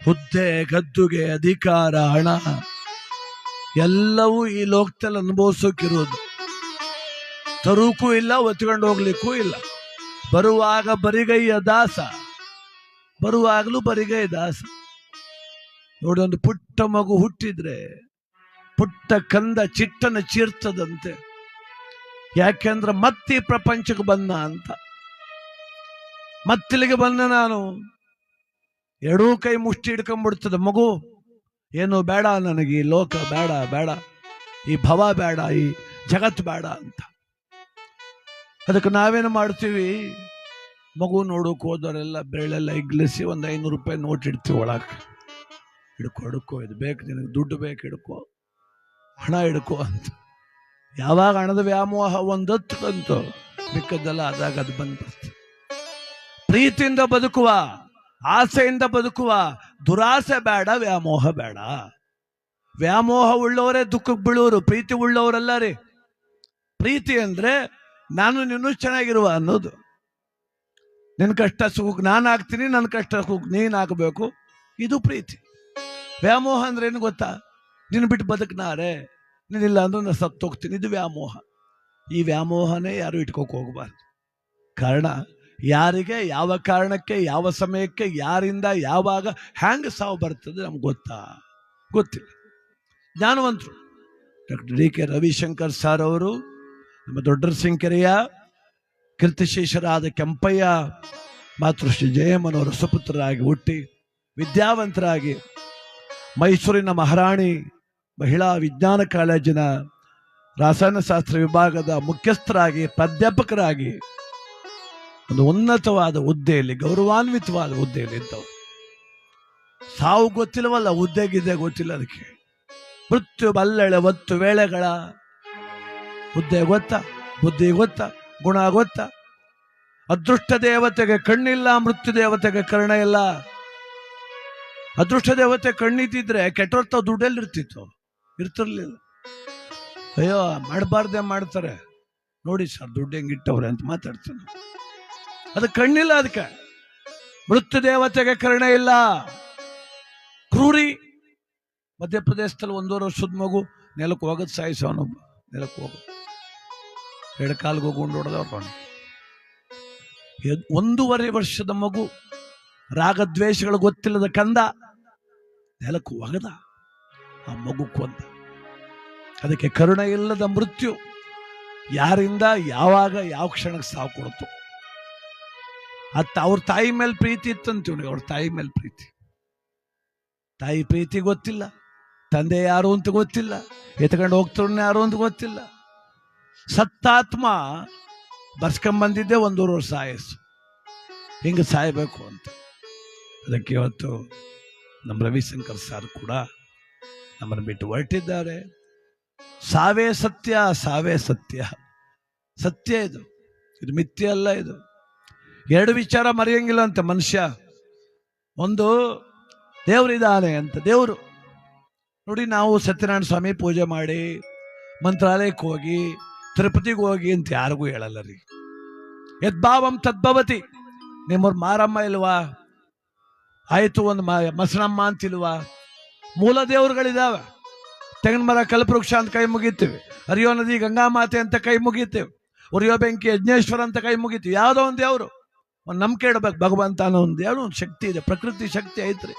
ಹುದ್ದೆ, ಗದ್ದುಗೆ, ಅಧಿಕಾರ, ಹಣ ಎಲ್ಲವೂ ಈ ಲೋಕದಲ್ಲಿ ಅನುಭವಿಸೋಕಿರೋದು. ತರೂಕೂ ಇಲ್ಲ, ಒತ್ಕೊಂಡು ಹೋಗ್ಲಿಕ್ಕೂ ಇಲ್ಲ. ಬರುವಾಗ ಬರಿಗೈಯ ದಾಸ, ಬರುವಾಗಲೂ ಬರಿಗೈ ದಾಸ. ನೋಡಿ, ಒಂದು ಪುಟ್ಟ ಮಗು ಹುಟ್ಟಿದ್ರೆ ಪುಟ್ಟ ಕಂದ ಚಿಟ್ಟನ ಚೀರ್ತದಂತೆ. ಯಾಕೆಂದ್ರೆ ಮತ್ತಿ ಪ್ರಪಂಚಕ್ಕೆ ಬಂದ ಅಂತ. ಮತ್ತಿಲ್ಲಿಗೆ ಬಂದ ನಾನು ಎರಡೂ ಕೈ ಮುಷ್ಟಿ ಹಿಡ್ಕೊಂಡ್ಬಿಡ್ತದೆ ಮಗು. ಏನು ಬೇಡ ನನಗೆ, ಈ ಲೋಕ ಬೇಡ, ಬೇಡ ಈ ಭವ ಬೇಡ, ಈ ಜಗತ್ತು ಬೇಡ ಅಂತ. ಅದಕ್ಕೆ ನಾವೇನು ಮಾಡ್ತೀವಿ, ಮಗು ನೋಡೋಕೆ ಹೋದವರೆಲ್ಲ ಬೆರಳೆಲ್ಲ ಇಗ್ಲಿಸಿ ಒಂದು 500 ರೂಪಾಯಿ ನೋಟ್ ಇಡ್ತೀವಿ ಒಳಗೆ. ಹಿಡ್ಕೊ, ಇದು ಬೇಕು ನಿನಗೆ, ದುಡ್ಡು ಬೇಕು, ಹಿಡ್ಕೊ, ಹಣ ಹಿಡ್ಕೊ ಅಂತ. ಯಾವಾಗ ಹಣದ ವ್ಯಾಮೋಹ ಒಂದೊತ್ತಂತು ಮಿಕ್ಕದ್ದೆಲ್ಲ ಆದಾಗ ಅದು ಬಂದ್ಬಿಡ್ತು. ಪ್ರೀತಿಯಿಂದ ಬದುಕುವ, ಆಸೆಯಿಂದ ಬದುಕುವ, ದುರಾಸೆ ಬೇಡ, ವ್ಯಾಮೋಹ ಬೇಡ. ವ್ಯಾಮೋಹ ಉಳ್ಳವರೇ ದುಃಖಕ್ಕೆ ಬೀಳೋರು, ಪ್ರೀತಿ ಉಳ್ಳವರಲ್ಲ ರೀ. ಪ್ರೀತಿ ಅಂದ್ರೆ ನಾನು ನೀನು ಚೆನ್ನಾಗಿರುವ ಅನ್ನೋದು. ನಿನ್ನ ಕಷ್ಟ ಸುಖಕ್ಕೆ ನಾನು ಆಗ್ತೀನಿ, ನನ್ನ ಕಷ್ಟ ಸುಖಕ್ಕೆ ನೀನು ಆಗಬೇಕು, ಇದು ಪ್ರೀತಿ. ವ್ಯಾಮೋಹ ಅಂದ್ರೆ ಏನು ಗೊತ್ತಾ? ನಿನ್ನ ಬಿಟ್ಟು ಬದುಕ್ನಾರೆ, ನೀನಿಲ್ಲ ಅಂದ್ರೆ ನಾನು ಸತ್ತೋಗ್ತೀನಿ, ಇದು ವ್ಯಾಮೋಹ. ಈ ವ್ಯಾಮೋಹನೇ ಯಾರು ಇಟ್ಕೋಕೆ ಹೋಗಬಾರ್ದು. ಕಾರಣ, ಯಾರಿಗೆ ಯಾವ ಕಾರಣಕ್ಕೆ ಯಾವ ಸಮಯಕ್ಕೆ ಯಾರಿಂದ ಯಾವಾಗ ಹ್ಯಾಂಗ ಸಾವು ಬರ್ತದೆ ನಮ್ಗೆ ಗೊತ್ತಿಲ್ಲ. ಜ್ಞಾನವಂತರು doctor D K Ravishankar sir ಅವರು ನಮ್ಮ ದೊಡ್ಡರಸಿಂಕೆರೆಯ ಕೀರ್ತಿಶೇಷರಾದ ಕೆಂಪಯ್ಯ ಮಾತೃಶ್ರೀ ಜಯಮ್ಮನವರ ಸುಪುತ್ರರಾಗಿ ಹುಟ್ಟಿ ವಿದ್ಯಾವಂತರಾಗಿ ಮೈಸೂರಿನ ಮಹಾರಾಣಿ ಮಹಿಳಾ ವಿಜ್ಞಾನ ಕಾಲೇಜಿನ ರಾಸಾಯನಶಾಸ್ತ್ರ ವಿಭಾಗದ ಮುಖ್ಯಸ್ಥರಾಗಿ ಪ್ರಾಧ್ಯಾಪಕರಾಗಿ ಒಂದು ಉನ್ನತವಾದ ಹುದ್ದೆಯಲ್ಲಿ, ಗೌರವಾನ್ವಿತವಾದ ಹುದ್ದೆಯಲ್ಲಿ ಇದ್ದವರು. ಸಾವು ಗೊತ್ತಿಲ್ಲವಲ್ಲ, ಹುದ್ದೆಗಿದ್ದೆ ಗೊತ್ತಿಲ್ಲ ಅದಕ್ಕೆ. ಮೃತ್ಯು ಬಲ್ಲೆಳೆ ಒತ್ತು ವೇಳೆಗಳ ಹುದ್ದೆ ಗೊತ್ತಾ, ಬುದ್ಧಿ ಗೊತ್ತಾ, ಗುಣ ಗೊತ್ತಾ? ಅದೃಷ್ಟ ದೇವತೆಗೆ ಕಣ್ಣಿಲ್ಲ, ಮೃತ್ಯು ದೇವತೆಗೆ ಕರ್ಣ ಇಲ್ಲ. ಅದೃಷ್ಟ ದೇವತೆ ಕಣ್ಣಿದ್ದಿದ್ರೆ ಕೆಟ್ಟೋರ್ತಾವ ದುಡ್ಡಲ್ಲಿ ಇರ್ತಿರ್ಲಿಲ್ಲ. ಅಯ್ಯೋ ಮಾಡಬಾರ್ದೆ ಮಾಡ್ತಾರೆ ನೋಡಿ ಸರ್, ದುಡ್ಡು ಹೆಂಗಿಟ್ಟವ್ರೆ ಅಂತ ಮಾತಾಡ್ತಾನೆ. ಅದು ಕಣ್ಣಿಲ್ಲ ಅದಕ್ಕೆ. ಮೃತ್ಯು ದೇವತೆಗೆ ಕರ್ಣ ಇಲ್ಲ. ಕ್ರೂರಿ ಮಧ್ಯಪ್ರದೇಶದಲ್ಲಿ 1.5 ವರ್ಷದ ಮಗು ನೆಲಕ್ಕೆ ಹೋಗೋದು ಸಾಯಿಸವನೊಬ್ಬ. ನೆಲಕ್ಕೆ ಹೋಗೋದು, ಎಡಕಾಲ್ಗೆ ಹೋಗಿ ಹೊಡೆದವ್ರು. 1.5 ವರ್ಷದ ಮಗು, ರಾಗದ್ವೇಷಗಳು ಗೊತ್ತಿಲ್ಲದ ಕಂದ, ನೆಲಕ್ಕೆ ಒಗದ, ಆ ಮಗು ಕೊಂದ. ಅದಕ್ಕೆ ಕರುಣ ಇಲ್ಲದ ಮೃತ್ಯು ಯಾರಿಂದ ಯಾವಾಗ ಯಾವ ಕ್ಷಣಕ್ಕೆ ಸಾವು ಕೊಡ್ತು. ಅವ್ರ ತಾಯಿ ಮೇಲೆ ಪ್ರೀತಿ ಇತ್ತಂತ ಇವನಿಗೆ. ಅವ್ರ ತಾಯಿ ಮೇಲೆ ಪ್ರೀತಿ, ತಾಯಿ ಪ್ರೀತಿ ಗೊತ್ತಿಲ್ಲ, ತಂದೆ ಯಾರು ಅಂತ ಗೊತ್ತಿಲ್ಲ, ಎತ್ಕೊಂಡು ಹೋಗ್ತಾರನ್ನ ಯಾರು ಅಂತ ಗೊತ್ತಿಲ್ಲ. ಸತ್ತಾತ್ಮ ಬರ್ಸ್ಕೊಂಬಂದಿದ್ದೆ 1.5 ವರ್ಷ ಆಯಸ್ಸು, ಹಿಂಗೆ ಸಾಯಬೇಕು ಅಂತ. ಅದಕ್ಕೆ ಇವತ್ತು ನಮ್ಮ ರವಿಶಂಕರ್ ಸಾರ್ ಕೂಡ ನಮ್ಮನ್ನು ಬಿಟ್ಟು ಹೊರಟಿದ್ದಾರೆ. ಸಾವೇ ಸತ್ಯ, ಸಾವೇ ಸತ್ಯ, ಸತ್ಯ ಇದು ಮಿಥ್ಯೆ ಅಲ್ಲ. ಇದು 2 ವಿಚಾರ ಮರೆಯಂಗಿಲ್ಲ ಅಂತ ಮನುಷ್ಯ. ಒಂದು, ದೇವರಿದ್ದಾನೆ ಅಂತ. ದೇವರು ನೋಡಿ, ನಾವು ಸತ್ಯನಾರಾಯಣ ಸ್ವಾಮಿ ಪೂಜೆ ಮಾಡಿ ಮಂತ್ರಾಲಯಕ್ಕೆ ಹೋಗಿ ತಿರುಪತಿಗೆ ಹೋಗಿ ಅಂತ ಯಾರಿಗೂ ಹೇಳಲ್ಲ ರೀ. ಯದ್ಭಾವಂ ತದ್ಭವತಿ. ನಿಮ್ಮವ್ರ ಮಾರಮ್ಮ ಇಲ್ವಾ, ಆಯ್ತು ಒಂದು ಮಸಣಮ್ಮ ಅಂತಿಲ್ವಾ? ಮೂಲ ದೇವರುಗಳಿದಾವೆ. ತೆಂಗಿನ ಮರ ಕಲ್ಪವೃಕ್ಷ ಅಂತ ಕೈ ಮುಗಿತೀವಿ, ಹರಿಯೋ ನದಿ ಗಂಗಾಮಾತೆ ಅಂತ ಕೈ ಮುಗಿತೀವಿ, ಉರಿಯೋ ಬೆಂಕಿ ಯಜ್ಞೇಶ್ವರ ಅಂತ ಕೈ ಮುಗಿತೀವಿ. ಯಾವುದೋ ಒಂದು ದೇವರು, ಒಂದು ನಂಬಿಕೆ ಇಡಬೇಕು. ಭಗವಂತ ಅನ್ನೋ ಒಂದು ದೇವರು, ಒಂದು ಶಕ್ತಿ ಇದೆ, ಪ್ರಕೃತಿ ಶಕ್ತಿ ಐತ್ರಿ.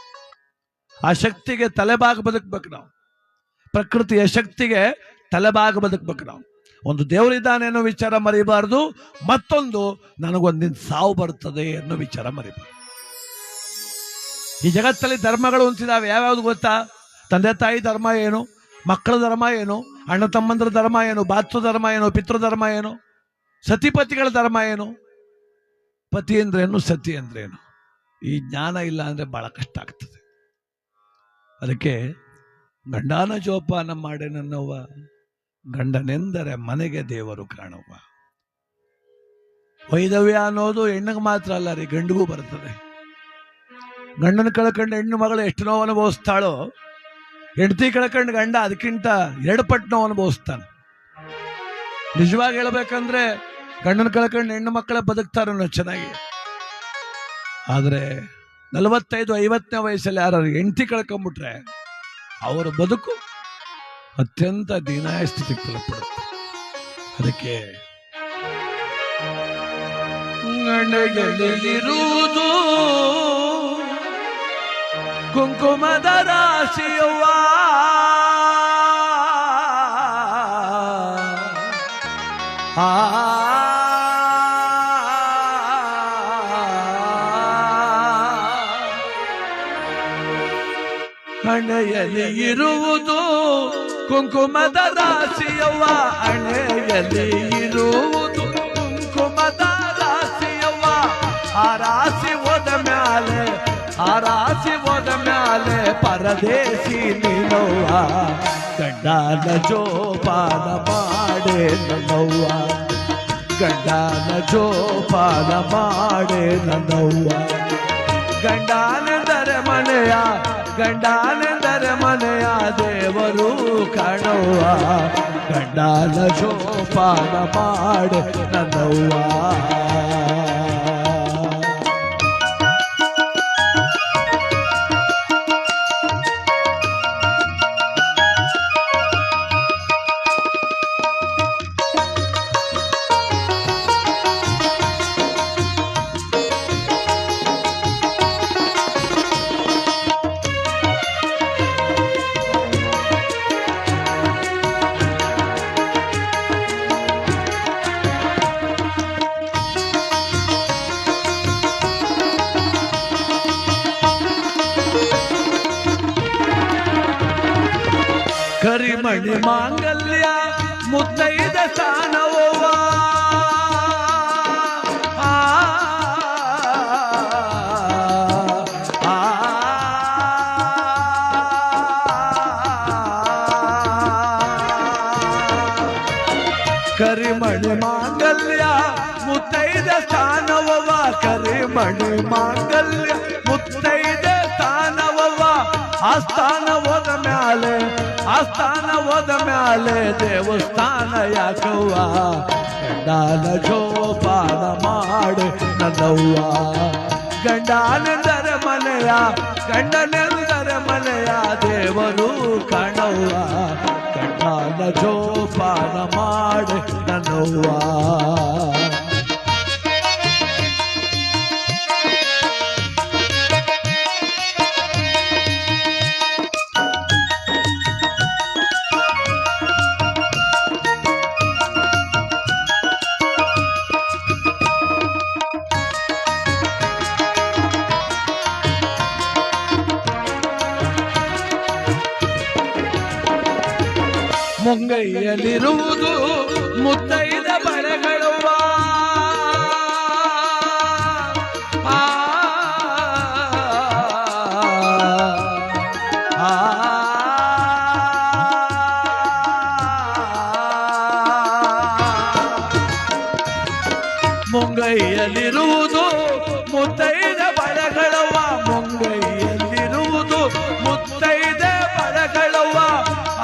ಆ ಶಕ್ತಿಗೆ ತಲೆಬಾಗ ಬದುಕ್ಬೇಕು ನಾವು. ಪ್ರಕೃತಿಯ ಶಕ್ತಿಗೆ ತಲೆಬಾಗ ಬದುಕ್ಬೇಕು ನಾವು. ಒಂದು ದೇವರಿದ್ದಾನೆ ಅನ್ನೋ ವಿಚಾರ ಮರಿಬಾರ್ದು. ಮತ್ತೊಂದು, ನನಗೊಂದಿನ ಸಾವು ಬರ್ತದೆ ಅನ್ನೋ ವಿಚಾರ ಮರಿಬಾರ್ದು. ಈ ಜಗತ್ತಲ್ಲಿ ಧರ್ಮಗಳು ಅಂತಿದ್ದಾವೆ. ಯಾವ್ಯಾವ್ದು ಗೊತ್ತಾ? ತಂದೆ ತಾಯಿ ಧರ್ಮ ಏನು, ಮಕ್ಕಳ ಧರ್ಮ ಏನು, ಅಣ್ಣ ತಮ್ಮಂದ್ರ ಧರ್ಮ ಏನು, ಭಾತೃ ಧರ್ಮ ಏನು, ಪಿತೃಧರ್ಮ ಏನು, ಸತಿಪತಿಗಳ ಧರ್ಮ ಏನು, ಪತಿ ಅಂದ್ರೇನು, ಸತಿ ಅಂದ್ರೇನು. ಈ ಜ್ಞಾನ ಇಲ್ಲ ಅಂದ್ರೆ ಬಹಳ ಕಷ್ಟ ಆಗ್ತದೆ. ಅದಕ್ಕೆ ಗಂಡನ ಜೋಪಾನ ಮಾಡೆ ನನ್ನವ್ವ, ಗಂಡನೆಂದರೆ ಮನೆಗೆ ದೇವರು ಕಾಣವ್ವ. ವೈದವ್ಯ ಅನ್ನೋದು ಹೆಣ್ಣಿಗೆ ಮಾತ್ರ ಅಲ್ಲ ರೀ, ಗಂಡಿಗೂ ಬರ್ತದೆ. ಗಂಡನ ಕಳ್ಕೊಂಡು ಹೆಣ್ಣು ಮಗಳು ಎಷ್ಟು ನೋವು ಅನುಭವಿಸ್ತಾಳೋ, ಹೆಂಡತಿ ಕಳ್ಕೊಂಡು ಗಂಡ ಅದಕ್ಕಿಂತ 2 ಪಟ್ಟು ನೋವು ಅನುಭವಿಸ್ತಾನೆ. ನಿಜವಾಗಿ ಹೇಳ್ಬೇಕಂದ್ರೆ ಗಂಡನ ಕಳ್ಕೊಂಡು ಹೆಣ್ಣು ಮಕ್ಕಳೇ ಬದುಕ್ತಾರ ಚೆನ್ನಾಗಿ. ಆದರೆ 45-50ನೇ ವಯಸ್ಸಲ್ಲಿ ಯಾರು ಹೆಂಡತಿ ಕಳ್ಕೊಂಡ್ಬಿಟ್ರೆ ಅವರ ಬದುಕು ಅತ್ಯಂತ ದೀನಾಯ ಸ್ಥಿತಿಗೆ ತಲುಪಿಡುತ್ತೆ. ಅದಕ್ಕೆ ಗಣಗಲಿರುವುದು ಕುಂಕುಮದ ರಾಶಿಯವ್ವ, ಹಣೆಯಲ್ಲಿ ಇರುವುದು ಕುಂಕುಮದ ರಾಶಿಯವ್ವ, ಹಣೆಯಲ್ಲಿ ಇರುವುದು ಕುಂಕುಮದ ರಾಶಿಯವ್ವ. ಆ ರಾಶಿ ಹೋದ ಮ್ಯಾಲೆ, ಆ ರಾಶಿ ಹೋದ ಮ್ಯಾಲೆ ಪರದೇಶಿ ನೀನವ್ವ. ಗಂಡನ ಜೋಪಾನ ಮಾಡೆ ನನ್ನವ್ವ, ಗಂಡನ ಜೋಪಾನ ಮಾಡೆ ನನ್ನವ್ವ. ಗಂಡನೆಂದರೆ ಮನೆಯ, ಗಂಡನೆಂದರೆ ಮನೆಯ ದೇವರು ಕಾಣವ್ವ. ಗಂಡನ ಜೋಪಾನ ಮಾಡೆ ನನ್ನವ್ವ. ಕರಿಮಣಿ ಮಾಂಗಲ್ಯ ಮುತ್ತೈದ ಸ್ಥಾನವ್ವ, ಕರಿಮಣಿ ಮಾಂಗಲ್ಯ ಮುತ್ತೈದ ಸ್ಥಾನವ್ವ, ಕರಿಮಣಿ ಮಾಂಗಲ್ಯ ಮುತ್ತೈದ ಸ್ಥಾನವ್ವ. ಆಸ್ಥಾನ ಹೋದ ಮ್ಯಾಲೆ, ಆಸ್ಥಾನ ಹೋದ ಮ್ಯಾಲೆ ದೇವಸ್ಥಾನ ಯಾಕವ್ವ. ಗಂಡನ ಜೋಪಾನ ಮಾಡೆ ನನ್ನವ್ವ. ಗಂಡನೆಂದರೆ ಮನೆಯ, ಗಂಡನೆಂದರೆ ಮನೆಯ ದೇವರು ಕಾಣವ್ವ. ಗಂಡನ ಜೋಪಾನ ಮಾಡೆ ನನ್ನವ್ವ. ಮುಂಗೈಯಲ್ಲಿರುವುದು ಮುತ್ತೈದ ಬಳೆಗಳವ್ವ, ಮುಂಗೈಯಲ್ಲಿರುವುದು ಮುತ್ತೈದ ಬಳೆಗಳವ್ವ, ಮುಂಗೈಯಲ್ಲಿರುವುದು ಮುತ್ತೈದ ಬಳೆಗಳವ್ವ.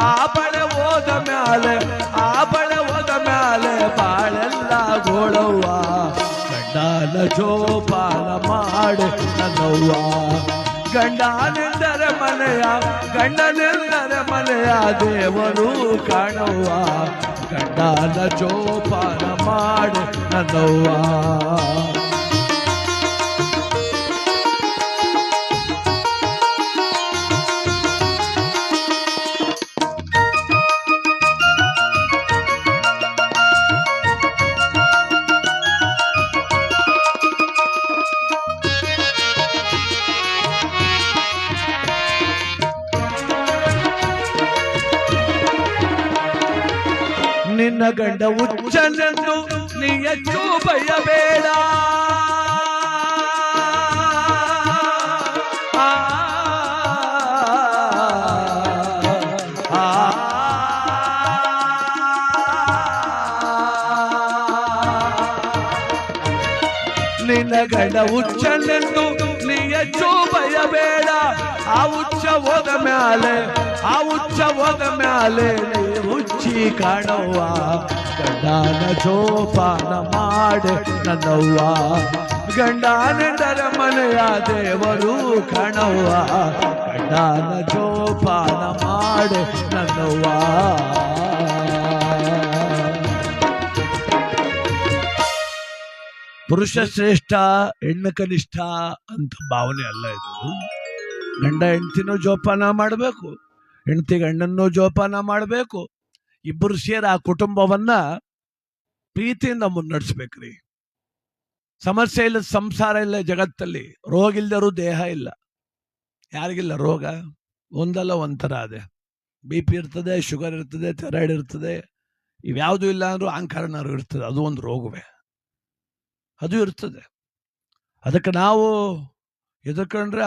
ಆ ಬಳೆ ಹೋದ ಮ್ಯಾಲೆ, ಆ ಬಳೆ ಹೋದ ಮ್ಯಾಲೆ ಬಾಳೆಲ್ಲ ಗೋಳವ್ವ. ಗಂಡನ ಜೋಪಾನ ಮಾಡೆ ನನ್ನವ್ವ. ಗಂಡನೆಂದರೆ ಮನೆಯ, ಗಂಡನೆಂದರೆ ಮನೆಯ ದೇವರು ಕಾಣವ್ವ. ಗಂಡನ ಜೋಪಾನ ಮಾಡೆ ನನ್ನವ್ವ. ನಿನ್ನ ಗಂಡ ಹುಚ್ಚನೆಂದು ನೀ ಹೆಚ್ಚು ಭಯಬೇಡ, ನಿನ್ನ ಗಂಡ ಹುಚ್ಚನೆಂದು ನೀ ಹೆಚ್ಚು ಭಯಬೇಡ. ಆ ಹುಚ್ಚ ಹೋದ ಮ್ಯಾಲೆ, ಆ ಹುಚ್ಚ ಹೋದ ಮ್ಯಾಲೆ ನೀ ಹುಚ್ಚಿ ಕಾಣವ್ವ. ಗಂಡನ ಜೋಪಾನ ಮಾಡೆ ನನ್ನವ್ವ. ಗಂಡನೆಂದರೆ ಮನೆಯ ದೇವರು ಕಣವ್ವ, ಗಂಡನ ಜೋಪಾನ ಮಾಡೆ ನನ್ನವ್ವ. ಪುರುಷ ಶ್ರೇಷ್ಠ ಹೆಣ್ಣು ಕನಿಷ್ಠ ಅಂತ ಭಾವನೆ ಅಲ್ಲ ಇದು. ಗಂಡ ಹೆಂಡತಿನೂ ಜೋಪಾನ ಮಾಡಬೇಕು, ಹೆಂಡತಿ ಗಂಡನ್ನೂ ಜೋಪಾನ ಮಾಡಬೇಕು. ಇಬ್ಬರು ಸೇರಿ ಆ ಕುಟುಂಬವನ್ನ ಪ್ರೀತಿಯಿಂದ ಮುನ್ನಡೆಸ್ಬೇಕ್ರಿ. ಸಮಸ್ಯೆ ಇಲ್ಲ, ಸಂಸಾರ ಇಲ್ಲ ಜಗತ್ತಲ್ಲಿ. ರೋಗ ಇಲ್ದರೂ ದೇಹ ಇಲ್ಲ. ಯಾರಿಗಿಲ್ಲ ರೋಗ? ಒಂದಲ್ಲ ಒಂಥರ ಅದೇ. BP ಇರ್ತದೆ, ಶುಗರ್ ಇರ್ತದೆ, ಥೈರಾಯ್ಡ್ ಇರ್ತದೆ. ಇವ್ಯಾವುದೂ ಇಲ್ಲ ಅಂದ್ರೂ ಅಹಂಕಾರನಾರು ಇರ್ತದೆ, ಅದು ಒಂದು ರೋಗವೇ, ಅದು ಇರ್ತದೆ. ಅದಕ್ಕೆ ನಾವು ಎದುರ್ಕೊಂಡ್ರೆ